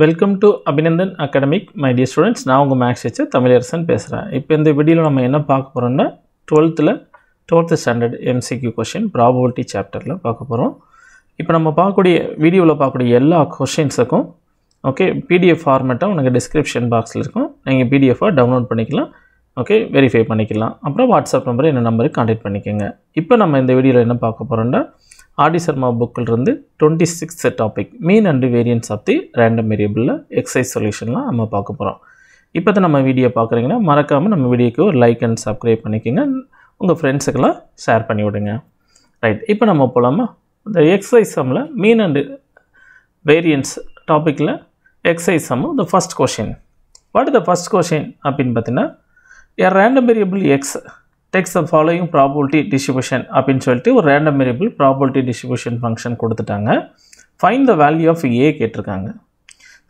Welcome to Abhinandan academic my dear students. நான் உங்கள் maths teacher Tamilarasan பேசுகிறேன். இப்போ இந்த வீடியோவில் நம்ம என்ன பார்க்க போகிறோம்னா 12th standard MCQ question probability சாப்டரில் பார்க்க போகிறோம். இப்போ நம்ம வீடியோவில் பார்க்கக்கூடிய எல்லா கொஷின்ஸுக்கும் PDF ஃபார்மேட்டாக உனக்கு டிஸ்கிரிப்ஷன் பாக்ஸில் இருக்கும். நீங்கள் PDFாக டவுன்லோட் பண்ணிக்கலாம், வெரிஃபை பண்ணிக்கலாம். அப்புறம் வாட்ஸ்அப் நம்பரை என்ன நம்பருக்கு கான்டாக்ட் பண்ணிக்கோங்க. இப்போ நம்ம இந்த வீடியோவில் என்ன பார்க்க போகிறோம்னா ஆடி சர்மா புக்கில் இருந்து 26th topic mean and variance of the random வேரியபிளில் எக்ஸசைஸ் சொல்யூஷன்லாம் நம்ம பார்க்க போகிறோம். இப்போ தான் நம்ம வீடியோ பார்க்குறீங்கன்னா மறக்காமல் நம்ம வீடியோக்கு ஒரு லைக் அண்ட் சப்ஸ்கிரைப் பண்ணிக்கோங்க, உங்கள் ஃப்ரெண்ட்ஸுக்கெல்லாம் ஷேர் பண்ணி விடுங்க. ரைட், இப்போ நம்ம போகலாமா? இந்த எக்ஸசைஸ் சம்மில் மீன் அண்ட் வேரியன்ஸ் டாப்பிக்கில் exercise some the first question. What is the first question அப்படின்னு பார்த்தீங்கன்னா, a random variable x takes the following probability distribution அப்படின்னு சொல்லிட்டு ஒரு random variable probability distribution function கொடுத்துட்டாங்க. find the value of a கேட்டிருக்காங்க.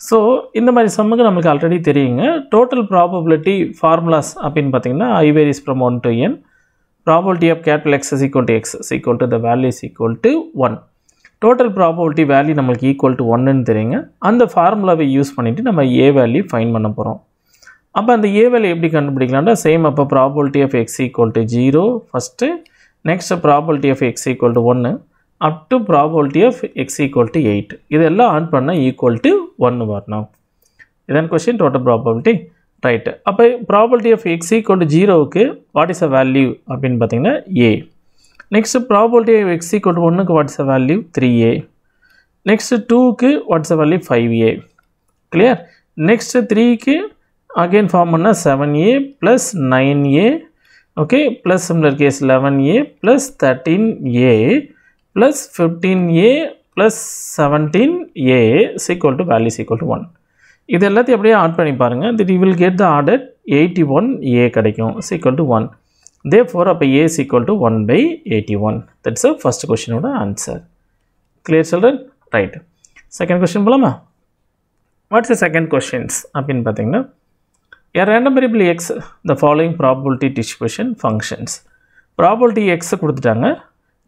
So இந்த மாதிரி சம்முக்கு நம்மளுக்கு ஆல்ரெடி தெரியுங்க. டோட்டல் ப்ராபபிலிட்டி ஃபார்முலாஸ் அப்படின்னு பார்த்தீங்கன்னா I varies from 1 to n, probability of capital X is equal to x is equal to the value is equal to 1. Total probability value நம்மளுக்கு equal to 1ன்னு தெரியுங்க. அந்த ஃபார்முலாவை யூஸ் பண்ணிவிட்டு நம்ம A value fine பண்ண போகிறோம். அப்போ அந்த ஏ வேல்யூ எப்படி கண்டுபிடிக்கலாம்னா சேம். அப்போ probability of X equal to 0 first, next probability of X equal to 1 up to probability of X equal to 8. இதெல்லாம் ஆன் பண்ணால் ஈக்குவல் டு 1 வரணும். இதான் கொஸ்டின், டோட்டல் ப்ராபபிலிட்டி. ரைட்டு, அப்போ probability of X equal to 0க்கு what is a value அப்படின்னு பார்த்தீங்கன்னா a. Next probability of X equal to 1க்கு what is a value 3a. Next 2க்கு what is a value 5a. Clear? Next 3க்கு again form பண்ணால் 7a plus 9a, plus similar case 11a plus 13a plus 15a plus 17a equal to value equal to 1. இது எல்லாத்தையும் அப்படியே add பண்ணி பாருங்கள். Then you will get the order 81a கிடைக்கும் equal to 1. therefore அப்போ a ஈக்குவல் டு 1/81. தட்ஸ் அ ஃபர்ஸ்ட் கொஸ்டினோட answer. Clear children? Right, second question போகலாமா? வாட்ஸ் த செகண்ட் கொஸ்டின்ஸ் அப்படின்னு பார்த்தீங்கன்னா, a random variable x the following probability distribution functions. probability x கொடுத்துட்டாங்க,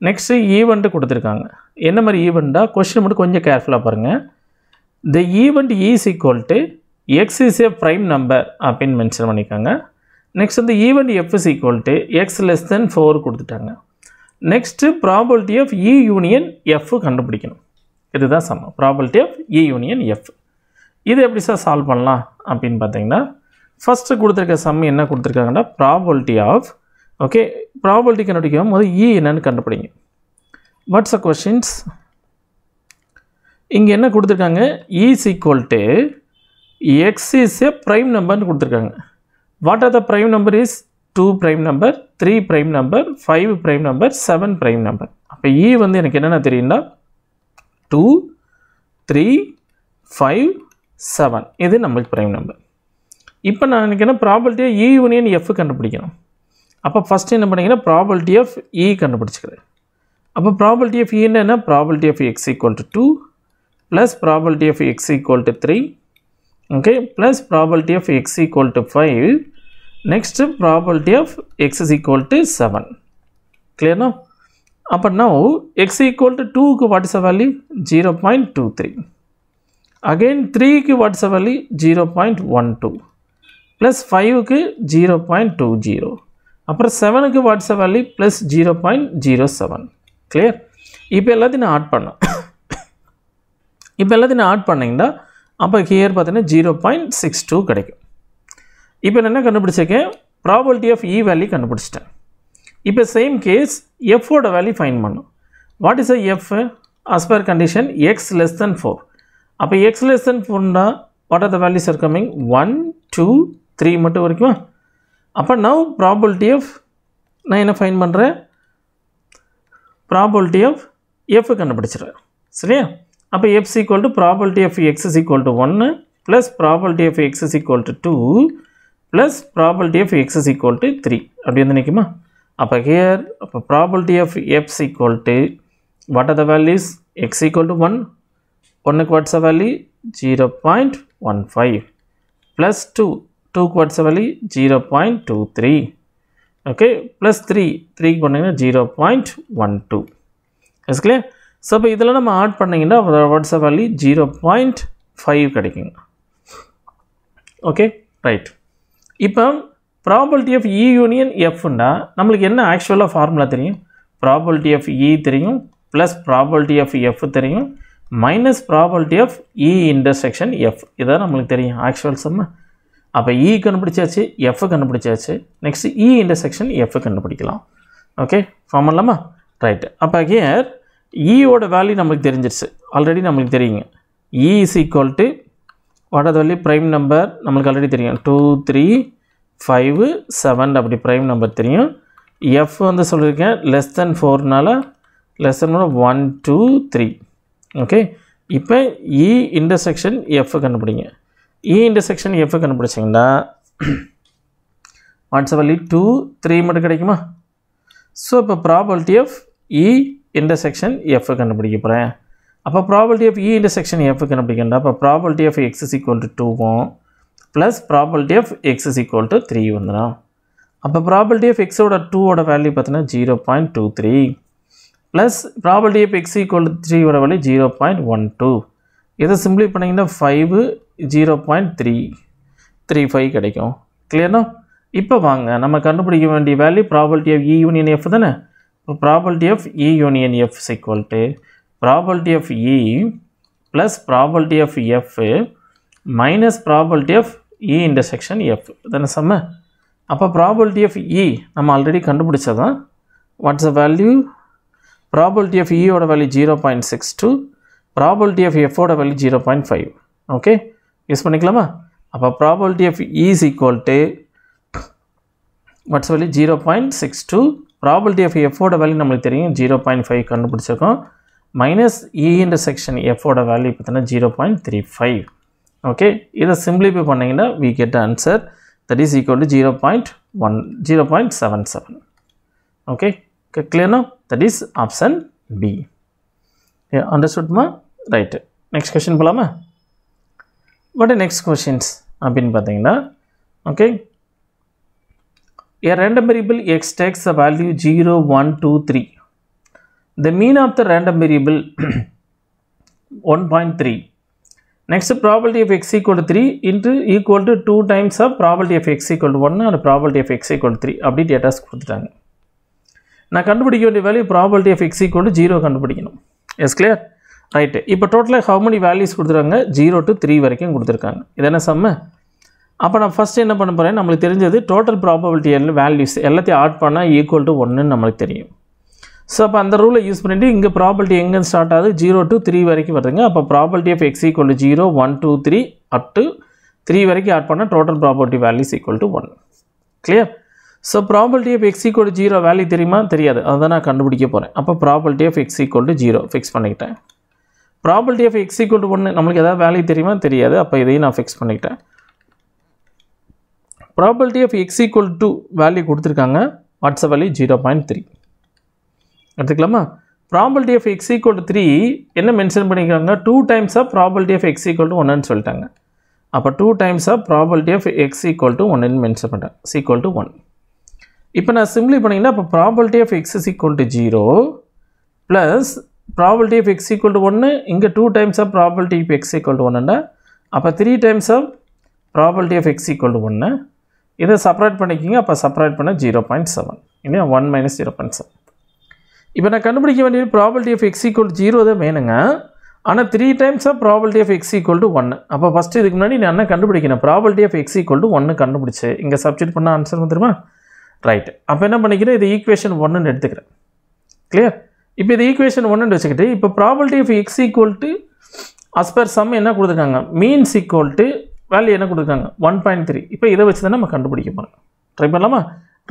next event கொடுத்துருக்காங்க. என்ன மாதிரி ஈவெண்ட்டா கொஸ்டின் மட்டும் கொஞ்சம் கேர்ஃபுல்லாக பாருங்கள். the event is equal to x is a prime number அப்படின்னு மென்ஷன் பண்ணியிருக்காங்க. நெக்ஸ்ட் இந்த event f is equal to x less than 4 கொடுத்துட்டாங்க. Next probability of e union f கண்டுபிடிக்கணும். இதுதான் சமம், probability of e union f. இது எப்படி sir solve பண்ணலாம் அப்படின்னு பார்த்தீங்கன்னா, ஃபஸ்ட்டு கொடுத்துருக்க சம் என்ன கொடுத்துருக்காங்கன்னா ப்ராபபிலிட்டி ஆஃப் ப்ராபபிலிட்டி கண்டுபிடிக்கும் போது இ என்னன்னு கண்டுபிடிங்க. What's a questions? இங்கே என்ன கொடுத்துருக்காங்க? Is equal to x is a prime நம்பர்னு கொடுத்துருக்காங்க. What are the prime number is 2 prime number, 3 prime number, 5 prime number, 7 prime number. அப்போ இ வந்து எனக்கு என்னென்ன தெரியும்னா 2, 3, 5, 7 இது நம்மளுக்கு ப்ரைம் நம்பர். இப்போ நான் எனக்கு என்ன ப்ராபபிலிட்டியாக இ யூனியன் எஃப் கண்டுபிடிக்கணும். அப்போ ஃபஸ்ட்டு என்ன பண்ணிங்கன்னா ப்ராபபிலிட்டி ஆஃப் இ கண்டுபிடிச்சிக்கிறேன். அப்போ ப்ராபபிலிட்டி ஆஃப் இன்னு என்ன? Probability of X equal to 2 plus probability of X equal to 3 plus probability of X equal to 5, next probability of X is equal to 7. கிளியர்னா? அப்போ now x equal to 2க்கு what is a value 0.23. again 3க்கு what is a value 0.12 plus 5க்கு 0.20, அப்புறம் 7க்கு what's a value plus 0.07. Clear? இப்போ எல்லாத்தையும் நான் ஆட் பண்ணேன். இப்போ எல்லாத்தையும் நான் ஆட் பண்ணிங்கன்னா அப்போ ஹியர் பார்த்தீங்கன்னா 0.62 கிடைக்கும். இப்போ நான் என்ன கண்டுபிடிச்சிருக்கேன்? ப்ராபபிலிட்டி ஆஃப் இ வேல்யூ கண்டுபிடிச்சிட்டேன். இப்போ சேம் கேஸ் எஃபோட வேல்யூ ஃபைன் பண்ணும். What is a f? As per condition x less than 4. அப்போ எக்ஸ் லெஸ் தென் 4னா what are the values are coming? 1, 2, 3 மட்டும் வரைக்குமா? அப்போ நவ் ப்ராபபிலிட்டி ஆஃப் நான் என்ன ஃபைன் பண்ணுறேன்? ப்ராபபிலிட்டி ஆஃப் எஃப் கண்டுபிடிச்சிடுறேன். சரியா? அப்போ f equal to probability of X is equal to 1 plus probability of X is equal to 2 plus probability of X is equal to 3 அப்படி வந்து நிற்குமா? அப்போ ஹியர் அப்போ probability of f equal to what are the values? X equal to 1, 1க்கு what's a value 0.15 plus 2க்கு what's a value 0.23 plus 3க்கு பண்ணிங்கன்னா 0.12. Is clear? So இப்போ இதெல்லாம் நம்ம ஆட் பண்ணிங்கன்னா வாட்ஸ் அ வேல்யூ 0.22 5 கிடைக்குங்க. Okay right. இப்போ ப்ராபபிலிட்டி ஆஃப் இ யூனியன் எஃப்னா நம்மளுக்கு என்ன ஆக்சுவலாக ஃபார்முலா தெரியும்? ப்ராபபிலிட்டி ஆஃப் இ தெரியும், ப்ளஸ் ப்ராபபிலிட்டி ஆஃப் எஃப் தெரியும், minus probability of E intersection F. இதான் நம்மளுக்கு தெரியும் ஆக்சுவல் சம்மு. அப்போ இ கண்டுபிடிச்சாச்சு, எஃப் கண்டுபிடிச்சாச்சு, நெக்ஸ்ட் இ இன்டர்செக்ஷன் எஃப் கண்டுபிடிக்கலாம். ஓகே ஃபார்ம் பண்ணலாமா? ரைட்டு. அப்போ ஹியர் ஈயோட வேல்யூ நம்மளுக்கு தெரிஞ்சிருச்சு, ஆல்ரெடி நம்மளுக்கு தெரியுங்க. E is equal to what are the value? Prime number நம்மளுக்கு ஆல்ரெடி தெரியும், 2 3 5 7 அப்படி ப்ரைம் நம்பர் தெரியும். எஃப் வந்து சொல்லியிருக்கேன் லெஸ் தென் 4னால லெஸ் தென் 1 2 3. ஓகே இப்போ இ இன்டர்செக்ஷன் எஃப் கண்டுபிடிங்க. இ இன்டர்செக்ஷன் எஃப் கண்டுபிடிச்சிங்கன்னா வாட்ஸ் வேல்யூ 2 3 மட்டும் கிடைக்குமா? ஸோ இப்போ probability of E intersection F கண்டுபிடிக்க போகிறேன். அப்போ probability of E intersection F கண்டுபிடிக்கண்டா அப்போ probability of X is equal to 2வும் plus probability of X is equal to 3 வந்துடும். அப்போ ப்ராபபிலிட்டி ஆஃப் எக்ஸோட 2ஓட வேல்யூ பார்த்தீங்கன்னா 0.23 plus probability of X equal to 3ஓட வேல்யூ 0.12. இதை சிம்பிளை பண்ணிங்கன்னா 5 0.335 கிடைக்கும். கிளியர்னா? இப்போ வாங்க நம்ம கண்டுபிடிக்க வேண்டிய value probability of E union F தானே. இப்போ probability of E union F is equal to probability of E plus probability of F minus probability of E intersection F தானே சம்ம. அப்போ ப்ராபபிலிட்டி ஆஃப் இ நம்ம ஆல்ரெடி கண்டுபிடிச்சதான். What's the value? Probability of இயோட value 0.62, probability of எஃபோட value 0.5. Okay use பண்ணிக்கலாமா? அப்போ probability of E is equal to what's value 0.62, probability of எஃபோட வேல்யூ நம்மளுக்கு தெரியும் 0.5 கண்டுபிடிச்சிருக்கோம், மைனஸ் இ இன்டர்செக்ஷன் எஃபோட வேல்யூ பார்த்தீங்கன்னா 0.35. ஓகே இதை சிம்பிளிஃபை பண்ணிங்கன்னா we get the answer that is equal to 0.77. okay clear now? That is option B. Yeah, understood ma? Right. Next question போலாமா? What are next questions அப்படின்னு பார்த்தீங்கன்னா okay a random variable x takes the value 0 1 2 3. The mean of the random variable 1.3. Next probability of x equal to 3 into equal to 2 times of probability of x equal to 1 and probability of x equal to 3 அப்படி datas கொடுத்துட்டாங்க. நான் கண்டுபிடிக்க வேண்டிய value probability of x equal to 0 கண்டுபிடிக்கணும். Yes clear? Right. இப்போ டோட்டலாக how many values கொடுத்துருக்காங்க? 0 to 3 வரைக்கும் கொடுத்துருக்காங்க. இது என்ன சம்ம? அப்போ நான் ஃபஸ்ட்டு என்ன பண்ண போகிறேன்? நம்மளுக்கு தெரிஞ்சது டோட்டல் ப்ராபபிலிட்டி வேல்யூஸ் எல்லாத்தையும் ஆட் பண்ணால் ஈக்குவல் டு 1ன்னு நம்மளுக்கு தெரியும். ஸோ அப்போ அந்த ரூலை யூஸ் பண்ணிவிட்டு இங்கே ப்ராபபிலிட்டி எங்கே ஸ்டார்ட் ஆகுது? 0 to 3 வரைக்கும் வருதுங்க. அப்போ probability of X equal to 0 1 2 3 up to 3 வரைக்கும் ஆட் பண்ணால் total probability values equal to 1. Clear? So probability of X equal to 0 value தெரியுமா? தெரியாது. அதை நான் கண்டுபிடிக்க போகிறேன். அப்போ probability of X equal to 0 fix பண்ணிக்கிட்டேன். Probability of X equal to 1 நம்மளுக்கு எதாவது வேல்யூ தெரியுமா? தெரியாது. அப்போ இதையும் நான் ஃபிக்ஸ் பண்ணிக்கிட்டேன். Probability of X equal to value கொடுத்துருக்காங்க. வாட்ஸ் வேல்யூ 0.3 எடுத்துக்கலாமா? Probability of X equal to 3 என்ன மென்ஷன் பண்ணியிருக்காங்க? 2 times of probability of X equal to 1ன்னு சொல்லிட்டாங்க. அப்போ 2 times of probability of X equal to 1ன்னு மென்ஷன் பண்ணிட்டேன். Equal to 1. இப்போ நான் சிம்பிளி பண்ணிங்கன்னா அப்போ probability of X is equal to 0 plus probability of X equal to 1 இங்கே 2 times of probability of X equal to 1ன்னா அப்போ 3 times of probability of X equal to 1. இதை செப்பரேட் பண்ணிக்கிங்க. அப்போ செப்பரேட் பண்ண 0.7 இல்லையா? 1 மைனஸ் 0.7. இப்போ நான் கண்டுபிடிக்க வேண்டியது probability of X equal to 0 தான் வேணுங்க. ஆனால் 3 times of probability of X equal to 1. அப்போ ஃபஸ்ட்டு இதுக்கு முன்னாடி நான் என்ன கண்டுபிடிக்கணும்? Probability of X equal to 1 கண்டுபிடிச்சு இங்கே சப்ஸ்டிட் பண்ண ஆன்சர் வந்துருமா? ரைட்டு. அப்போ என்ன பண்ணிக்கிறேன்? இது ஈக்குவேஷன் 1ன்னு எடுத்துக்கிறேன். கிளியர்? இப்போ இது ஈக்குவேஷன் 1ன்னு வச்சுக்கிட்டு இப்போ probability of X equal to as per sum என்ன கொடுத்துருக்காங்க? மீன்ஸ் ஈக்குவல் டு வேல்யூ என்ன கொடுத்துருக்காங்க? 1.3. இப்போ இதை வச்சு தான் நம்ம கண்டுபிடிக்க போகிறோம். ட்ரை பண்ணலாமா?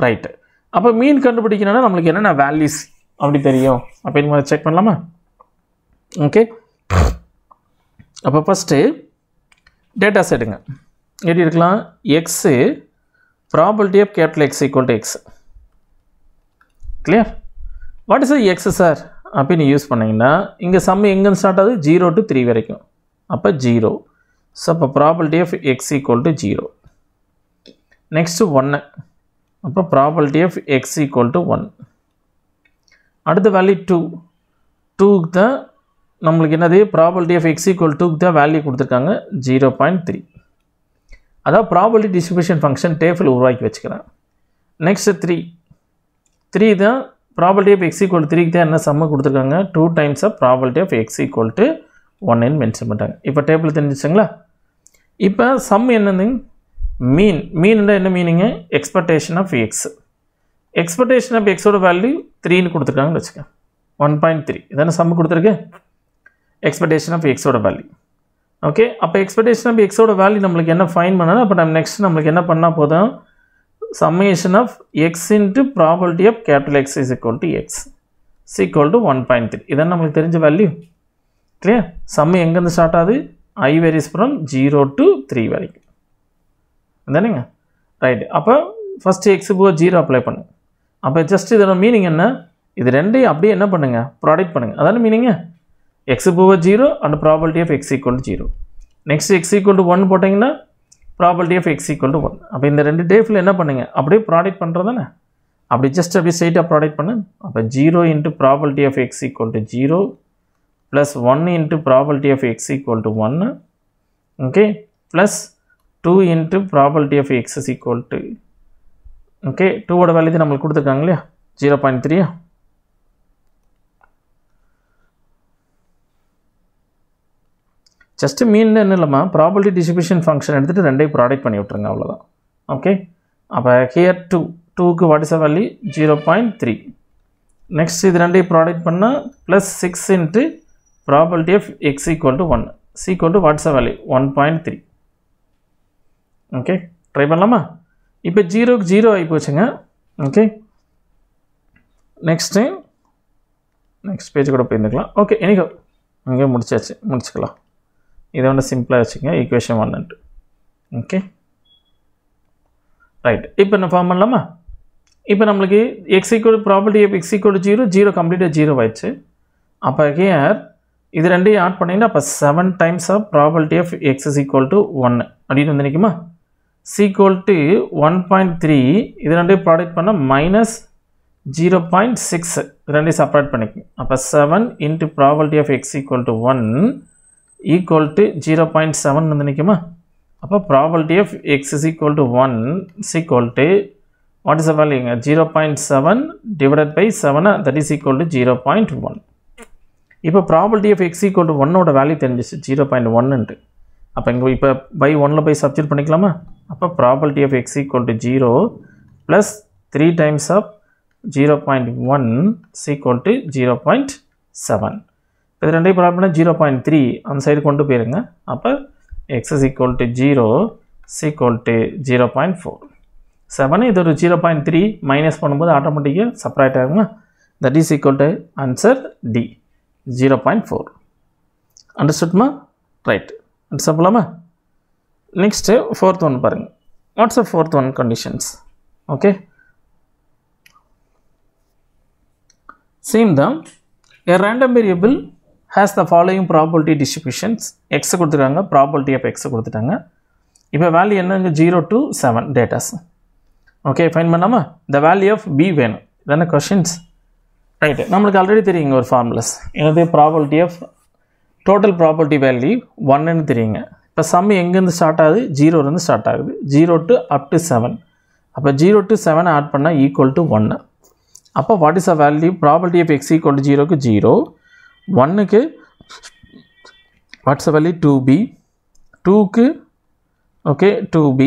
ரைட்டு. அப்போ மீன் கண்டுபிடிக்கணும்னா நம்மளுக்கு என்னென்ன வேல்யூஸ் அப்படி தெரியும் அப்படின்னு செக் பண்ணலாமா? ஓகே. அப்போ ஃபஸ்ட்டு டேட்டாஸ் எடுங்க. எப்படி இருக்கலாம்? X probability of capital X equal to X. Clear? What is X sir அப்படின்னு யூஸ் பண்ணிங்கன்னா இங்கே சம் எங்கேருந்து ஸ்டார்ட் ஆகுது? 0 to 3 வரைக்கும். அப்போ 0. ஸோ அப்போ probability of X equal to 0. Next 1. அப்போ probability of X equal to 1. அடுத்த வேல்யூ 2. 2க்கு தான் நம்மளுக்கு என்னது ப்ராபபிலிட்டி ஆஃப் எக்ஸ் ஈக்குவல் டூக்கு தான் வேல்யூ கொடுத்துருக்காங்க 0.3. அதாவது ப்ராபபிலிட்டி டிஸ்ட்ரிபியூஷன் ஃபங்க்ஷன் டேபிள் உருவாக்கி வச்சுக்கிறேன். நெக்ஸ்ட் 3 தான் ப்ராபபிலிட்டி ஆஃப் எக்ஸ் ஈக்குவல் 3க்கு தான் என்ன சம்மு கொடுத்துருக்காங்க 2 times of probability of X equal to 1ன்னு மென்ஷன் பண்ணிட்டாங்க. இப்போ டேபிள் தெரிஞ்சிச்சுங்களா? இப்போ சம் என்னது மீன்னா என்ன meaning expectation of X. Expectation of எக்ஸோட வேல்யூ 3ன்னு கொடுத்துருக்காங்கன்னு வச்சுக்க 1.3 இதான சம்மு கொடுத்துருக்கு எக்ஸ்பெக்டேஷன் ஆஃப் எக்ஸோட வேல்யூ. ஓகே, அப்போ எக்ஸ்பெக்டேஷன் ஆஃப் எக்ஸோட வேல்யூ நம்மளுக்கு என்ன ஃபைன் பண்ணணும்? அப்போ நம்ம நெக்ஸ்ட் நம்மளுக்கு என்ன பண்ணால் போதும் summation of X into probability of capital X is equal to X equal to 1.3 இதான் நம்மளுக்கு தெரிஞ்ச வேல்யூ. கிளியர்? சம்மு எங்கேருந்து ஸ்டார்ட் ஆகுது? I varies from 0 to 3 வரைக்கும் தானேங்க? ரைட். அப்போ ஃபஸ்ட்டு எக்ஸு போக 0 அப்ளை பண்ணு. அப்போ ஜஸ்ட் இதோட மீனிங் என்ன? இது ரெண்டையும் அப்படியே என்ன பண்ணுங்க ப்ராடக்ட் பண்ணுங்கள். அதான மீனிங்க எக்ஸு போக 0 and probability of X equal to 0. Next X equal to 1 போட்டிங்கன்னா probability of X equal to 1. அப்போ இந்த ரெண்டு டேஃபில் என்ன பண்ணுங்க அப்படியே ப்ராடக்ட் பண்ணுறது தானே? அப்படி ஜஸ்ட் அப்படியே ஸ்ட்ரைட்டாக ப்ராடக்ட் பண்ணு. அப்போ 0 into probability of X equal to 0 plus 1 into probability of x equal to 1, okay, plus 2 into probability of x is equal to, okay, 2 ஓட வேல்யூ நம்மளுக்கு கொடுத்துருக்காங்க இல்லையா 0.3. ஜஸ்ட் மீன் என்ன இல்லைம்மா ப்ராபபிலிட்டி டிஸ்ட்ரிபியூஷன் ஃபங்க்ஷன் எடுத்துகிட்டு ரெண்டையும் ப்ராடக்ட் பண்ணி விட்ருங்க அவ்வளோதான். ஓகே, அப்போ ஹியர் 2க்கு what is a value 0.3. Next இது ரெண்டையும் ப்ராடக்ட் பண்ணால் plus 6 into probability of x equal to 1 equal to what's the value 1.3. okay, try பண்ணலாமா? இப்போ 0க்கு 0 ஆகி போச்சுங்க. ஓகே, நெக்ஸ்ட் பேஜ் கூட போயிருந்துக்கலாம். ஓகே, எனக்கு அங்கே முடிச்சுக்கலாம். இதை வந்து சிம்பிளாக வச்சுங்க ஈக்குவேஷன் 1. Okay, right. இப்போ என்ன ஃபார்ம் பண்ணலாமா? இப்போ நம்மளுக்கு X equal probability of X equal to 0 கம்ப்ளீட்டாக 0 ஆயிடுச்சு. அப்போ ஹியர் இது ரெண்டையும் ஆட் பண்ணிங்கன்னா அப்போ 7 times of probability of X is equal to 1 அப்படின்னு வந்து நிற்குமா? ஈக்குவல் டு 1.3 இது ரெண்டையும் ப்ராடக்ட் பண்ணால் மைனஸ் 0.6 ரெண்டையும் செப்பரேட் பண்ணிக்கணும். அப்போ 7 into probability of X equal to 1 equal to 0.7 வந்து நிற்குமா? அப்போ probability of X is equal to 1 equal to what is the வேல்யூங்க 0.7 divided by 7 that is equal to 0.1. இப்போ probability of X equal to 1ஓட value தெரிஞ்சிச்சு 0.1. அப்போ இங்கே இப்போ பை 1ல் போய் சப்ஸ்டிட்யூட் பண்ணிக்கலாமா? அப்போ probability of X equal to 0 plus 3 times of 0.1 equal to 0.7. இப்போ இது ரெண்டையும் ப்ராப்ளம் பண்ணால் 0.3 அந்த சைடு கொண்டு போயிருங்க. அப்போ X is equal to 0 equal to 0.4. 7 இது ஒரு 0.3 மைனஸ் பண்ணும்போது ஆட்டோமேட்டிக்காக செப்பரேட் ஆகுமா? That is equal to answer D 0.4. அண்டர்ஸ்டுட்மா? ரைட். அண்டர்ஸ்டாப்லாமா? நெக்ஸ்ட்டு ஃபோர்த் ஒன் பாருங்கள். What's a fourth one conditions? Okay, same தான். A random variable has the following probability distributions. X கொடுத்துருக்காங்க, probability of X கொடுத்துட்டாங்க. இப்போ வேல்யூ என்னங்க 0 to 7 datas. Okay, fine பண்ணாமா? the value of B வேணும். இதான questions. Right, நம்மளுக்கு ஆல்ரெடி தெரியுங்க ஒரு ஃபார்முலாஸ். என்னது probability of total probability value 1ன்னு தெரியுங்க. இப்போ சம் எங்கேருந்து ஸ்டார்ட் ஆகுது? 0லேருந்து ஸ்டார்ட் ஆகுது. 0 to up to 7. அப்போ 0 to 7 ஆட் பண்ணால் ஈக்குவல் டு 1. அப்போ what is a value? Probability of X equal to 0க்கு 0, 1க்கு வாட்ஸ் அ வேல்யூ 2b, 2க்கு okay 2b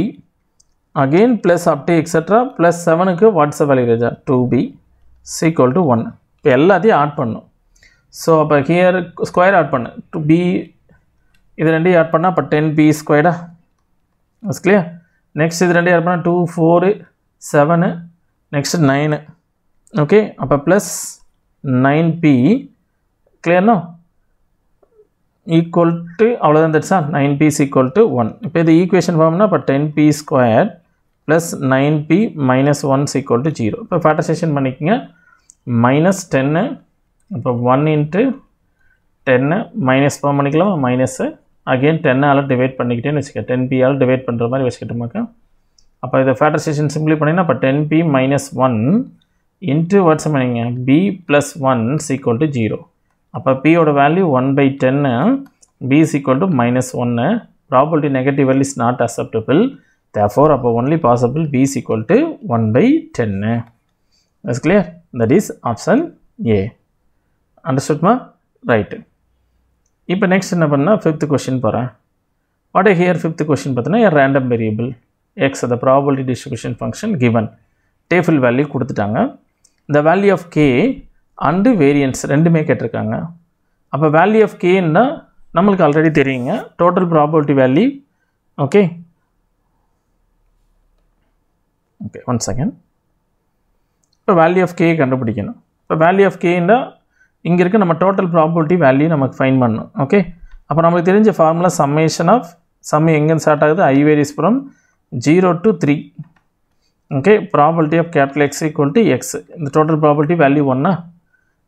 again plus up to extra plus 7க்கு வாட்ஸ் அ வேல்யூ ராஜா 2b equal to 1. இப்போ எல்லாத்தையும் add பண்ணும். ஸோ அப்போ ஹியர் ஸ்கொயர் ஆட் பண்ணு 2b இது ரெண்டையும் ஆட் பண்ணால் அப்போ 10b ஸ்கொயர்டா இட்ஸ் கிளியர். நெக்ஸ்ட் இது ரெண்டையும் ஆட் பண்ணால் 2 4 7 நெக்ஸ்ட் 9. ஓகே, அப்போ ப்ளஸ் 9p கிளியர்னா ஈக்குவல் டு அவ்வளோதான். தட்ஸா 9p ஈக்குவல் டு 1. இப்போ இது ஈக்குவேஷன் ஃபார்ம்னா இப்போ 10p square plus 9p minus 1 equal to 0. இப்போ ஃபேக்டரைசேஷன் பண்ணிக்கோங்க. மைனஸ் 10 இப்போ 1 இன்ட்டு 10 மைனஸ் ஃபார்ம் பண்ணிக்கலாமா? மைனஸு அகெயின் 10ஆல் டிவைட் பண்ணிக்கிட்டேன்னு வச்சுக்க 10p ஆல் டிவைட் பண்ணுற மாதிரி வச்சுக்கிட்டோமாக்கா. அப்போ இதை ஃபேக்டரைசேஷன் சிம்பிளி பண்ணிங்கன்னா அப்போ 10p மைனஸ் 1 இன்ட்டு வாட்ஸ் பண்ணிங்க b ப்ளஸ் 1 ஈக்குவல் டு 0. அப்போ P ஓட value 1/10, B is equal to -1. Probability negative value is not acceptable. Therefore, அப்போ only possible B is equal to 1/10. That's clear? That is option A. Understood ma? Right. இப்போ next என்ன பண்ணா fifth question போகிறேன். What I hear fifth question பார்த்தீங்கன்னா a random variable x, the probability distribution function given. Table value கொடுத்துட்டாங்க. The value of k and variance ரெண்டுமே கேட்டிருக்காங்க. அப்போ value of k ன்னா நம்மளுக்கு ஆல்ரெடி தெரியுங்க total probability value. Okay. Okay, one second. இப்போ value of k கண்டுபிடிக்கணும். இப்போ value of k ன்னா இங்கே இருக்க நம்ம total probability value நமக்கு ஃபைண்ட் பண்ணணும். ஓகே, அப்போ நம்மளுக்கு தெரிஞ்ச ஃபார்முலா சம்மேஷன் ஆஃப் சம் எங்கேருந்து ஸ்டார்ட் ஆகுது, I varies from 0 to 3. Okay, probability of capital X equal to x. இந்த total probability value 1.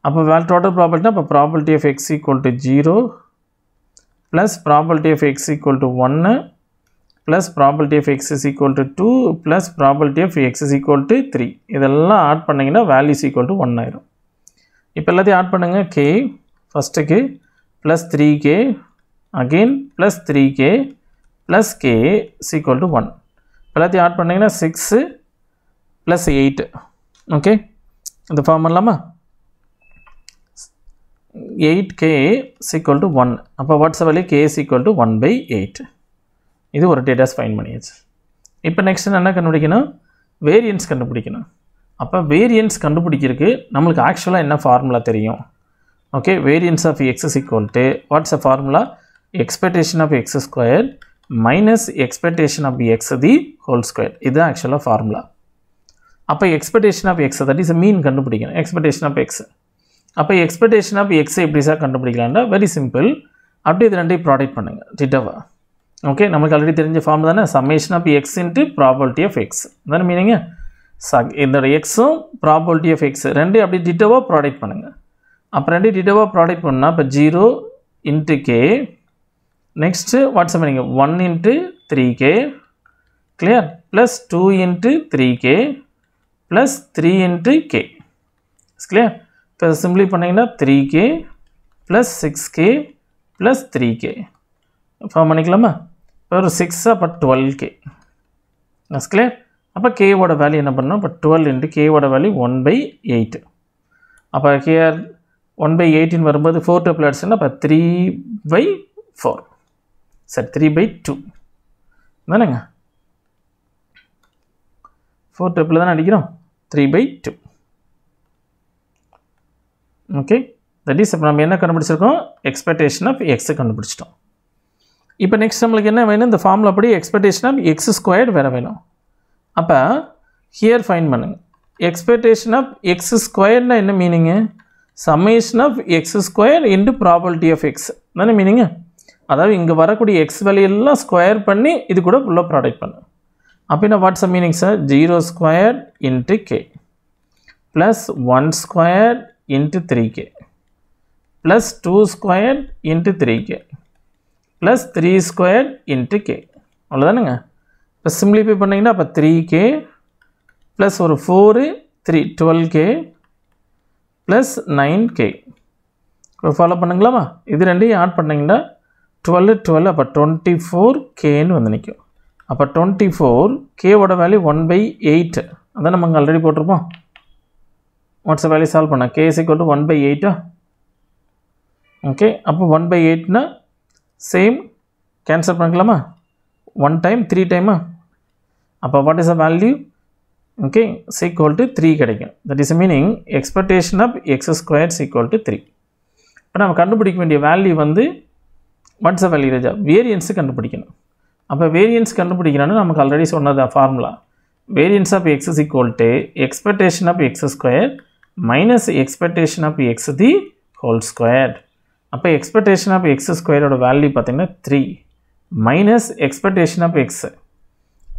அப்போ total probability அப்போ probability of x equal to 0 plus probability of x equal to 1 plus probability of x is equal to 2 plus probability of x is equal to 3. இதெல்லாம் add பண்ணிங்கன்னா value is equal to 1 ஆயிரும். இப்போ எல்லாத்தையும் add பண்ணுங்க. k ஃபஸ்ட்டுக்கு plus 3k again plus 3k plus k is equal to 1. எல்லாத்தையும் add பண்ணிங்கன்னா 6 plus 8. Okay, இந்த form பண்ணலாமா? 8k is equal to 1. அப்போ watts value k is equal to 1/8. இது ஒரு டேட்டாஸ் ஃபைன் பண்ணியாச்சு. இப்போ நெக்ஸ்ட் என்ன கண்டுபிடிக்கணும்? வேரியன்ஸ் கண்டுபிடிக்கணும். அப்போ வேரியன்ஸ் கண்டுபிடிக்கிறதுக்கு நம்மளுக்கு ஆக்சுவலாக என்ன ஃபார்முலா தெரியும்? Okay, variance of x is equal to what's a formula? Expectation of x square minus expectation of x the whole square. இதுதான் ஆக்சுவலாக ஃபார்முலா. அப்போ expectation of x, that is mean கண்டுபிடிக்கணும். Expectation of x. அப்போ expectation of x எப்படி sir கண்டுபிடிக்கலாம்னா very simple. அப்படி இது ரெண்டையும் ப்ராடக்ட் பண்ணுங்கள் டிட்டோவா. ஓகே, நமக்கு ஆல்ரெடி தெரிஞ்ச ஃபார்ம் தானே, summation of x into probability of x. அதான மீனிங்க. இதோட எக்ஸும் ப்ராபபிலிட்டி ஆஃப் x ரெண்டையும் அப்படி டிட்டோவாக ப்ராடக்ட் பண்ணுங்கள். அப்போ ரெண்டையும் டிட்டோவாக ப்ராடக்ட் பண்ணால் இப்போ 0 இன்ட்டு k, நெக்ஸ்ட்டு வாட்ஸ் மீனிங்க 1 into 3k, clear, plus 2 into 3k plus 3 into k. Clear. இப்போ சிம்பிளி பண்ணிங்கன்னா 3k plus 6k plus 3k form பண்ணிக்கலாமா? இப்போ ஒரு 6 அப்போ 12k. கிளியர். அப்போ கேவோட வேல்யூ என்ன பண்ணணும்? இப்போ 12 இன்ட்டு கேவோட வேல்யூ 1/8. அப்போ கேஆர் 1/8 வரும்போது 4 டேபிள் ஆட்ஸ்னா அப்போ 3/4. சரி, 3/2 தானேங்க. 4 டேபிள் தானே அடிக்கிறோம். 3/2. ஓகே, தட் இஸ் இப்போ நம்ம என்ன கண்டுபிடிச்சிருக்கோம்? எக்ஸ்பெக்டேஷன் ஆஃப் எக்ஸ் கண்டுபிடிச்சிட்டோம். இப்போ நெக்ஸ்ட் நம்மளுக்கு என்ன வேணும்? இந்த ஃபார்முலா படி எக்ஸ்பெக்டேஷன் ஆஃப் எக்ஸ் ஸ்கொயர்டு வேறு வேணும். அப்போ ஹியர் ஃபைன் பண்ணுங்க. எக்ஸ்பெக்டேஷன் ஆஃப் எக்ஸ் ஸ்கொயர்னா என்ன meaning? Summation of X square into probability of X தானே மீனிங்கு. அதாவது இங்கே வரக்கூடிய எக்ஸ் வேல்யூலாம் ஸ்கொயர் பண்ணி இது கூட ஃபுல்லாக ப்ராடக்ட் பண்ணு. அப்படின்னா watts meaning sir? 0 square into K plus 1 square into 3k plus 2 square into 3k plus 3 square into k. அவ்வளோதானுங்க. இப்போ சிம்பிளிஃபை பண்ணிங்கன்னா அப்போ 3k ப்ளஸ் ஒரு 4 3 12k ப்ளஸ் 9k. இப்போ ஃபாலோ பண்ணுங்களாமா? இது ரெண்டையும் ஆட் பண்ணிங்கன்னா 12 12 அப்போ 24kன்னு வந்து நிற்கும். அப்போ 24kவோட வேல்யூ 1/8. அதான் நம்ம அங்கே ஆல்ரெடி போட்டிருப்போம். வாட்ஸ் வேல்யூ சால்வ் பண்ண k is equal to 1/8. Okay, அப்போ 1/8னா சேம் கேன்சல் பண்ணிக்கலாமா? 1 டைம் 3 டைமா? அப்போ what is a value? Okay, is equal to 3 கிடைக்கும். That is meaning expectation of X square is equal to 3. இப்போ நம்ம கண்டுபிடிக்க வேண்டிய வேல்யூ வந்து வாட்ஸ் அ வேல்யூ ராஜா? வேரியன்ஸு கண்டுபிடிக்கணும். அப்போ வேரியன்ஸ் கண்டுபிடிக்கணும்னு நமக்கு ஆல்ரெடி சொன்னது formula. Variance of X is equal to expectation of X square minus expectation of X the whole square. அப்போ எக்ஸ்பெக்டேஷன் ஆஃப் எக்ஸ் ஸ்கொயரோட வேல்யூ பார்த்தீங்கன்னா 3 minus expectation of X.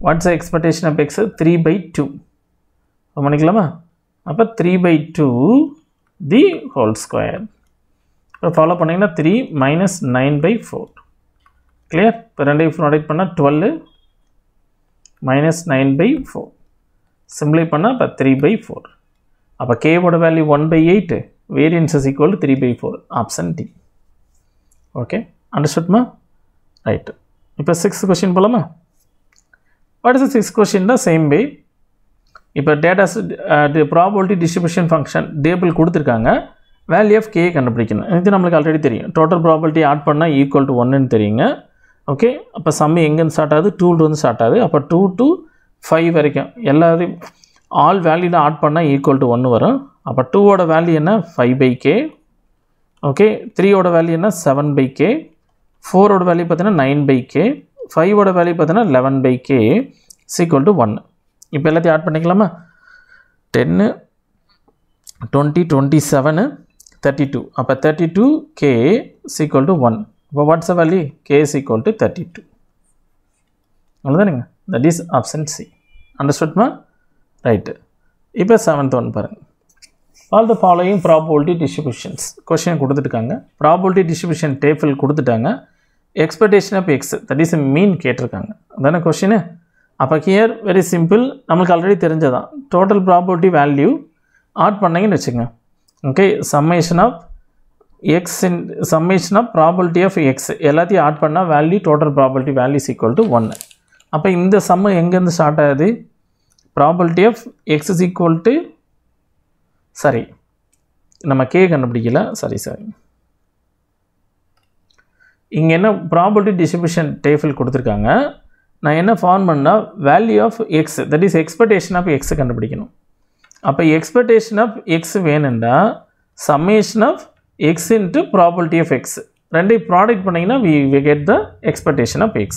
What's expectation of X? 3/2 பண்ணிக்கலாமா? அப்போ 3/2 the whole square. இப்போ follow பண்ணிங்கன்னா 3 minus 9/4. Clear. இப்போ ரெண்டையும் product பண்ணால் 12 மைனஸ் 9/4. சிம்பிளை பண்ணால் இப்போ 3/4. அப்போ கேவோட value 1/8, variance is equal to 3/4 option D. Okay, understood ma? Right. இப்போ 6th question போலாமா? What is the 6th question? The same way. இப்போ data probability distribution function table கொடுத்திருக்காங்க, value of k கண்டுபிடிக்கணும். இது நமக்கு ஆல்ரெடி தெரியும். total probability ஆட் பண்ணா equal to 1 ன்னு தெரியுங்க. ஓகே, அப்போ சம் எங்க ஸ்டார்ட் ஆகுது? 2 ல இருந்து ஸ்டார்ட் ஆகுது. அப்போ 2 to 5 வரைக்கும் எல்லாரும் ஆல் வேல்யூல ஆட் பண்ணா equal to 1 வரும். அப்போ 2 ஓட வேல்யூ என்ன? 5/k. ஓகே, 3 ஓட வேல்யூ என்ன? 7/k. 4 ஓட வேல்யூ பார்த்தீங்கன்னா 9/k. 5 ஓட வேல்யூ பார்த்தீங்கன்னா 11/k is equal to 1. இப்போ எல்லாத்தையும் ஆட் பண்ணிக்கலாமா? 10 20 27 32. அப்போ 32k is equal to 1. அப்போ what's the value? k is equal to 32. அவ்வளோதானுங்க. That is option C. Understood ma? Right. இப்போ 7th one பாருங்க. All the following probability distributions. Question கொடுத்துட்டாங்க. Probability distribution table கொடுத்துட்டாங்க. Expectation of x, that is a mean கேட்டிருக்காங்க. அதான question. அப்போ here very simple, நமக்கு ஆல்ரெடி தெரிஞ்சதான். Total probability value ஆட் பண்ணீங்கன்னு வச்சுங்க. Okay, summation of x in summation of probability of x எல்லாத்தையும் ஆட் பண்ணா value total probability value is equal to 1. அப்போ இந்த சம் எங்க இருந்து ஸ்டார்ட் ஆகுது? probability of x is equal to சரி நம்ம k கண்டுபிடிக்கல, சரி இங்க என்ன probability distribution table கொடுத்திருக்காங்க. நான் என்ன ஃபார்ம் பண்ணா value of x, that is expectation of x கண்டுபிடிக்கணும். அப்போ expectation of x வேணும்னா summation of x into probability of x ரெண்டை ப்ராடக்ட் பண்ணீங்கன்னா we get the expectation of x.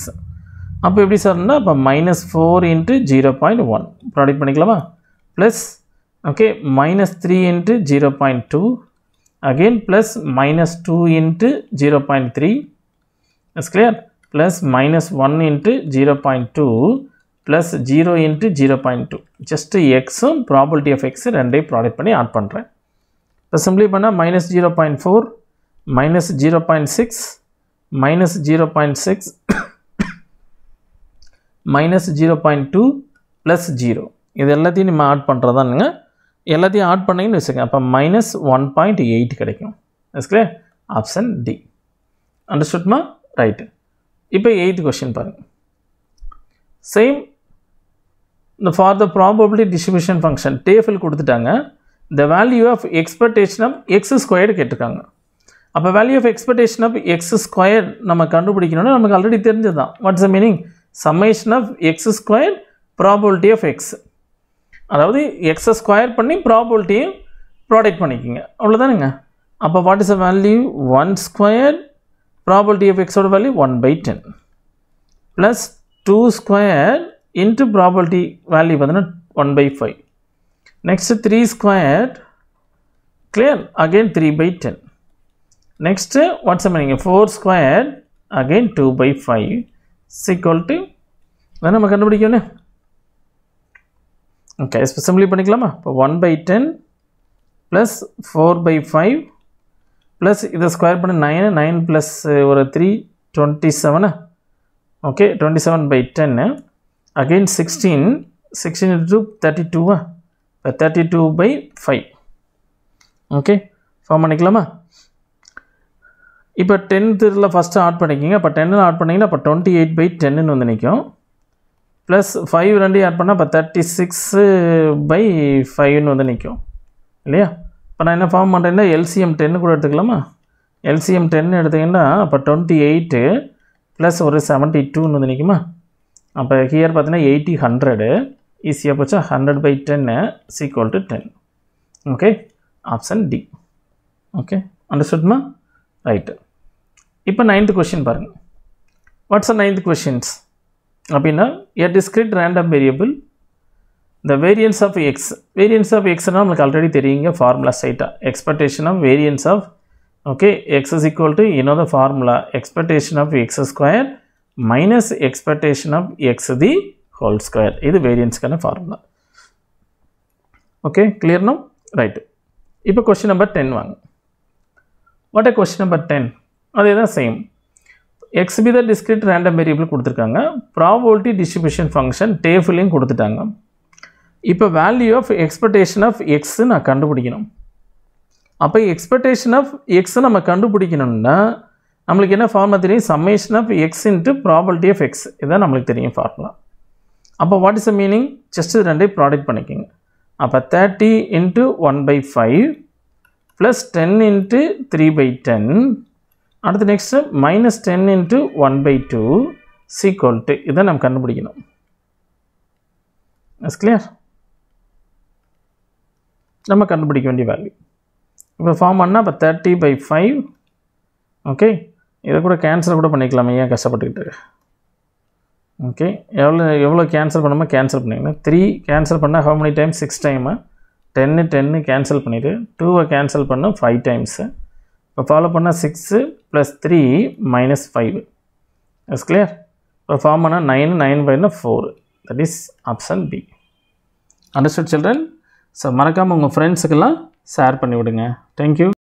அப்போ எப்படி சார்னா அப்போ -4 into 0.1 ப்ராடக்ட் பண்ணிக்கலாமா? Plus okay -3 into 0.2 again plus -2 into 0.3 is clear, plus -1 into 0.2 plus 0 into 0.2 just x probability of x ரெண்டை product பண்ணி add பண்ணுறேன். இப்போ சிம்பிளி பண்ணால் -0.4 -0.6 -0.6 -0.2 plus 0 இது எல்லாத்தையும் நம்ம ஆட் பண்ணுறதானுங்க. எல்லாத்தையும் ஆட் பண்ணிங்கன்னு வச்சுங்க. அப்போ -1.8 கிடைக்கும். Is clear? Option D. அண்டர்ஸ்டுட்மா? ரைட்டு. இப்போ 8th கொஸ்டின் பாருங்கள். Same for the probability distribution function table கொடுத்துட்டாங்க. the value of expectation of x squared கேட்டிருக்காங்க. அப்போ value of expectation of X square நம்ம கண்டுபிடிக்கணும்னா நமக்கு ஆல்ரெடி தெரிஞ்சதுதான். What's the meaning? Summation of X square probability of X, அதாவது எக்ஸை ஸ்கொயர் பண்ணி ப்ராபபிலிட்டியும் ப்ராடக்ட் பண்ணிக்கோங்க, அவ்வளோதானுங்க. அப்போ what is the value? 1 square probability of எக்ஸோட value 1/10 plus 2 square into probability value பார்த்தீங்கன்னா 1/5. next 3 squared, clear, again 3/10. next what's the meaning? 4 squared again 2/5 is equal to நம்ம கண்டுபிடிக்கணும். ஓகே, சிம்பிளி பண்ணிக்கலாமா? இப்போ 1/10 ப்ளஸ் 4/5 ப்ளஸ் இதை ஸ்கொயர் பண்ண 9 plus ஒரு 3 27. Okay, 27/10 again 16 into 32 32/5. Okay, form பண்ணிக்கலாமா? இப்போ 10th ஃபஸ்ட்டு ஆட் பண்ணிக்கிங்க. அப்போ 10 ஆட் பண்ணிங்கன்னா அப்போ 28/10 வந்து நிற்கும். ப்ளஸ் 5 ரெண்டையும் ஆட் பண்ணால் இப்போ 36/5 வந்து நிற்கும் இல்லையா? இப்போ நான் என்ன ஃபார்ம் பண்ணுறேன்னா LCM 10 கூட எடுத்துக்கலாமா? LCM 10 எடுத்திங்கன்னா அப்போ 28 ப்ளஸ் ஒரு 72 வந்து நிற்குமா? அப்போ ஹியர் பார்த்தீங்கன்னா 80 100 ஈஸியாக போச்சா? 100/10 is equal to 10. Okay, option D. Okay, அண்டர்ஸ்டுட்மா? ரைட்டு. இப்போ 9th கொஸ்டின் பாருங்கள். வாட்ஸ் த 9th கொஸ்டின்ஸ் அப்படின்னா a discrete random variable the variance of x. variance of x நமக்கு ஆல்ரெடி தெரியுங்க, ஃபார்முலா ஸ்ட்ரைட்டாக expectation of variance of okay x is equal to the formula expectation of x square minus expectation of x the whole square. இது வேரியன்ஸ்க்கான formula. Okay, clear now? Right. இப்போ question number 10 வாங்க. What a question number 10? அதே தான் same. x be the discrete random variable கொடுத்துருக்காங்க. probability distribution function டேபிளையும் கொடுத்துட்டாங்க. இப்போ value of expectation of x நான் கண்டுபிடிக்கணும். அப்போ எக்ஸ்பெக்டேஷன் ஆஃப் எக்ஸை நம்ம கண்டுபிடிக்கணும்னா நம்மளுக்கு என்ன ஃபார்முலா தெரியும்? Summation of X into probability of X, இதுதான் நம்மளுக்கு தெரியும் ஃபார்முலா. அப்போ what is the meaning? Just ரெண்டே ப்ராடக்ட் பண்ணிக்கோங்க. அப்போ 30 இன்ட்டு 1/5 ப்ளஸ் 10 இன்ட்டு 3/10, அடுத்து next minus 10 into 1/2 is equal to, இதை நம்ம கண்டுபிடிக்கணும். It's clear? நம்ம கண்டுபிடிக்க வேண்டிய வேல்யூ இப்போ ஃபார்ம் பண்ணால் இப்போ 30/5. ஓகே, இதை கூட கேன்சல் கூட பண்ணிக்கலாமே, ஏன் கஷ்டப்பட்டுக்கிட்டு? ஓகே, எவ்வளோ கேன்சல் பண்ணாமல் கேன்சல் பண்ணிங்கன்னா 3 கேன்சல் பண்ணால் how many times? 6 time. 10 cancel பண்ணிவிட்டு 2 கேன்சல் பண்ண 5 டைம்ஸு. இப்போ ஃபாலோ பண்ணால் 6 + 3 - 5. It's clear? இப்போ ஃபார்ம் பண்ணால் 9 4. That is option B. Understood children? So மறக்காமல் உங்கள் ஃப்ரெண்ட்ஸுக்கெல்லாம் ஷேர் பண்ணிவிடுங்க. தேங்க்யூ.